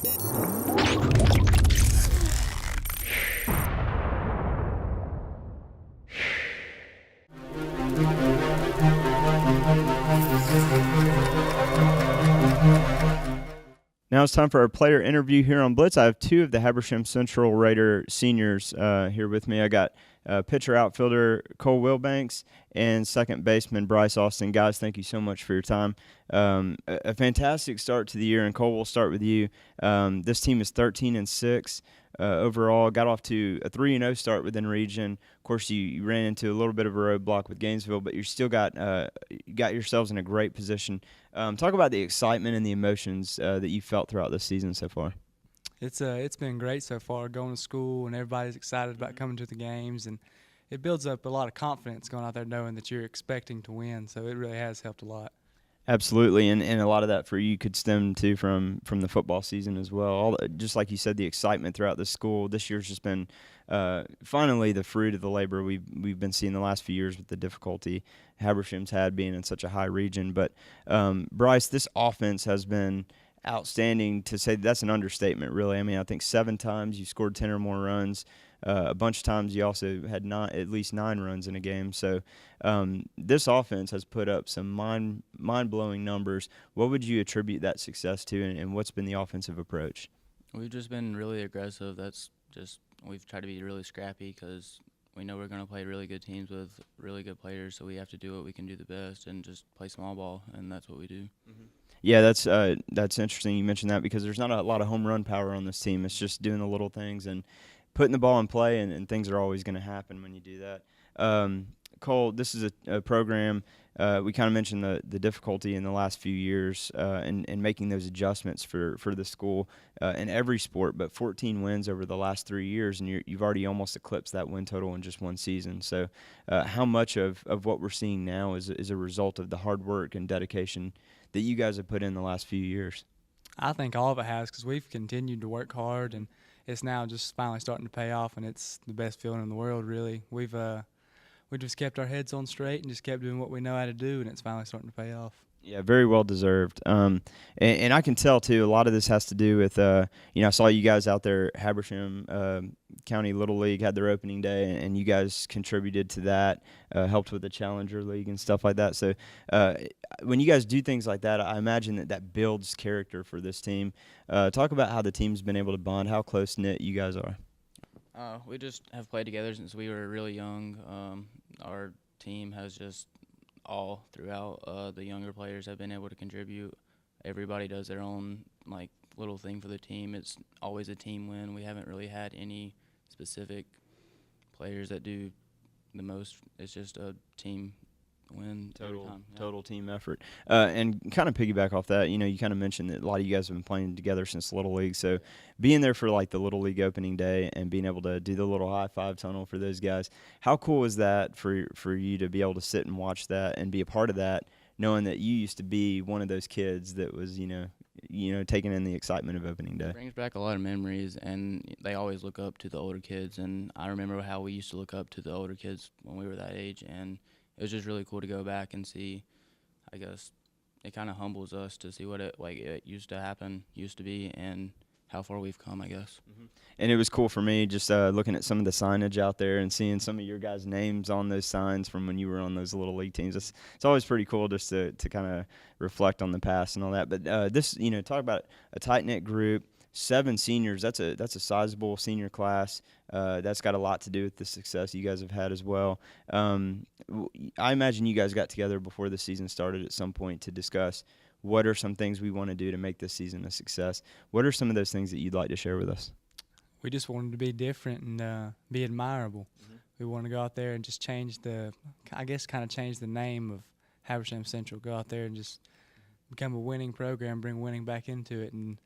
Now it's time for our player interview here on Blitz. I have two of the Habersham Central Raider seniors here with me. I got pitcher outfielder Cole Wilbanks and second baseman Brice Austin. Guys, thank you so much for your time. A fantastic start to the year, and Cole, we'll start with you. This team is 13-6 overall. Got off to a 3-0 start within region. Of course, you ran into a little bit of a roadblock with Gainesville, but you still got yourselves in a great position. Talk about the excitement and the emotions that you felt throughout this season so far. It's been great so far, going to school, and everybody's excited about coming to the games, and it builds up a lot of confidence going out there knowing that you're expecting to win, so it really has helped a lot. Absolutely, and a lot of that for you could stem too from the football season as well. Just like you said, the excitement throughout the school. This year's just been finally the fruit of the labor we've been seeing the last few years with the difficulty Habersham's had being in such a high region. But Brice, this offense has been outstanding. To say that's an understatement, really. I mean, I think 7 times you scored 10 or more runs. A bunch of times you also had at least 9 runs in a game. So this offense has put up some mind-blowing numbers. What would you attribute that success to, and what's been the offensive approach? We've just been really aggressive. We've tried to be really scrappy because we know we're going to play really good teams with really good players, so we have to do what we can do the best and just play small ball, and that's what we do. Mm-hmm. Yeah, that's interesting you mentioned that, because there's not a lot of home run power on this team. It's just doing the little things and putting the ball in play, and things are always going to happen when you do that. Cole, this is a program, we kind of mentioned the difficulty in the last few years in making those adjustments for the school in every sport, but 14 wins over the last 3 years, and you've already almost eclipsed that win total in just one season. So how much of what we're seeing now is a result of the hard work and dedication that you guys have put in the last few years? I think all of it has, because we've continued to work hard, and it's now just finally starting to pay off, and it's the best feeling in the world, really. We just kept our heads on straight and just kept doing what we know how to do, and it's finally starting to pay off. Yeah, very well deserved. And I can tell, too, a lot of this has to do with, I saw you guys out there, Habersham County Little League had their opening day, and you guys contributed to that, helped with the Challenger League and stuff like that. So when you guys do things like that, I imagine that builds character for this team. Talk about how the team's been able to bond, how close-knit you guys are. We just have played together since we were really young. Our team has just all throughout the younger players have been able to contribute. Everybody does their own little thing for the team. It's always a team win. We haven't really had any specific players that do the most. It's just a team win every time. Yeah. Total team effort. And kind of piggyback off that, you kind of mentioned that a lot of you guys have been playing together since Little League. So being there for the Little League opening day and being able to do the little high five tunnel for those guys, how cool is that for you to be able to sit and watch that and be a part of that, knowing that you used to be one of those kids that was, taking in the excitement of opening day? It brings back a lot of memories, and they always look up to the older kids. And I remember how we used to look up to the older kids when we were that age, and it was just really cool to go back and see. I guess it kind of humbles us to see what it used to be, and how far we've come, I guess. Mm-hmm. And it was cool for me just looking at some of the signage out there and seeing some of your guys' names on those signs from when you were on those Little League teams. It's always pretty cool just to kind of reflect on the past and all that. But this, talk about a tight-knit group. 7 seniors, that's a sizable senior class. That's got a lot to do with the success you guys have had as well. I imagine you guys got together before the season started at some point to discuss what are some things we want to do to make this season a success. What are some of those things that you'd like to share with us? We just wanted to be different and be admirable. Mm-hmm. We want to go out there and just change the name of Habersham Central. Go out there and just become a winning program, bring winning back into it, and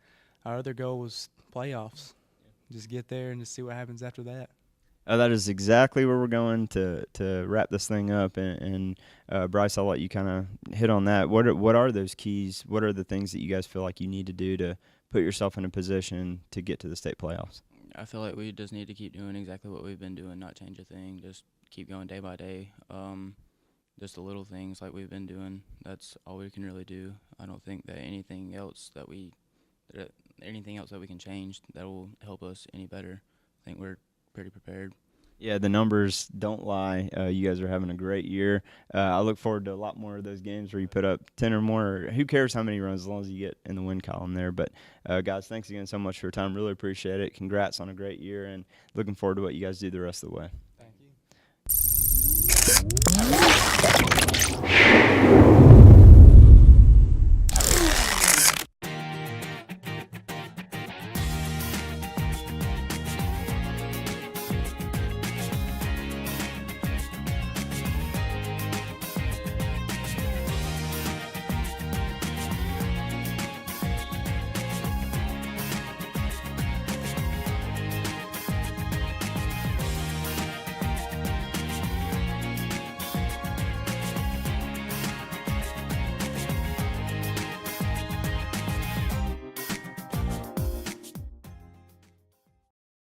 our other goal was playoffs. Just get there and just see what happens after that. That is exactly where we're going to wrap this thing up. And Brice, I'll let you kind of hit on that. What are those keys? What are the things that you guys feel like you need to do to put yourself in a position to get to the state playoffs? I feel like we just need to keep doing exactly what we've been doing, not change a thing. Just keep going day by day. Just the little things like we've been doing. That's all we can really do. I don't think that anything else that we anything else that we can change that will help us any better. I think we're pretty prepared. Yeah, the numbers don't lie. You guys are having a great year. I look forward to a lot more of those games where you put up 10 or more. Who cares how many runs as long as you get in the win column there. But, guys, thanks again so much for your time. Really appreciate it. Congrats on a great year, and looking forward to what you guys do the rest of the way. Thank you.